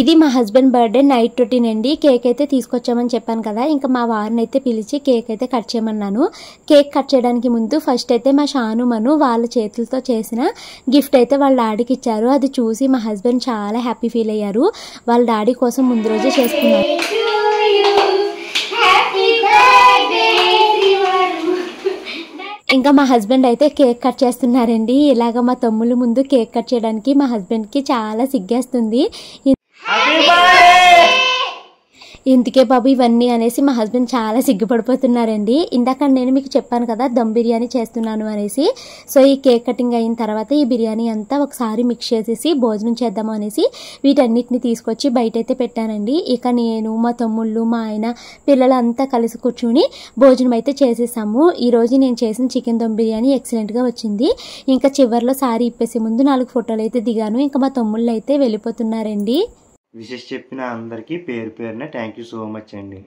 ఇది మా husband birthday night routine అండి. కేక్ అయితే తీసుకొచ్చామని చెప్పాను కదా, ఇంకా మా వారిని అయితే పిలిచి కేక్ అయితే కట్ చేయమన్నాను. కేక్ కట్ చేయడానికి ముందు ఫస్ట్ అయితే మా షాను మను వాళ్ళ చేతులతో చేసిన గిఫ్ట్ అయితే వాళ్ళ డాడీకి ఇచ్చారు. అది చూసి మా హస్బెండ్ చాలా హ్యాపీ ఫీల్ అయ్యారు. వాళ్ళ డాడీ కోసం ముందు రోజే చేసుకున్నారు. ఇంకా మా హస్బెండ్ అయితే కేక్ కట్ చేస్తున్నారండి. ఇలాగ మా తమ్ముళ్ళు ముందు కేక్ కట్ చేయడానికి మా హస్బెండ్కి చాలా సిగ్గేస్తుంది. ఇందుకే బాబు ఇవన్నీ అనేసి మా హస్బెండ్ చాలా సిగ్గుపడిపోతున్నారండి. ఇందాక నేను మీకు చెప్పాను కదా దమ్ బిర్యానీ చేస్తున్నాను అనేసి. సో ఈ కేక్ కటింగ్ అయిన తర్వాత ఈ బిర్యానీ అంతా ఒకసారి మిక్స్ చేసేసి భోజనం చేద్దాము అనేసి వీటన్నిటిని తీసుకొచ్చి బయట అయితే పెట్టానండి. ఇక నేను మా తమ్ముళ్ళు మా ఆయన పిల్లలంతా కలిసి కూర్చుని భోజనం అయితే చేసేసాము. ఈరోజు నేను చేసిన చికెన్ దమ్ బిర్యానీ ఎక్సలెంట్గా వచ్చింది. ఇంకా చివరిలో సారీ ఇప్పేసే ముందు 4 ఫోటోలు అయితే దిగాను. ఇంకా మా తమ్ముళ్ళు అయితే వెళ్ళిపోతున్నారండి. విషెస్ చెప్పిన అందరికీ పేరు పేరున థ్యాంక్ యూ సో మచ్ అండి.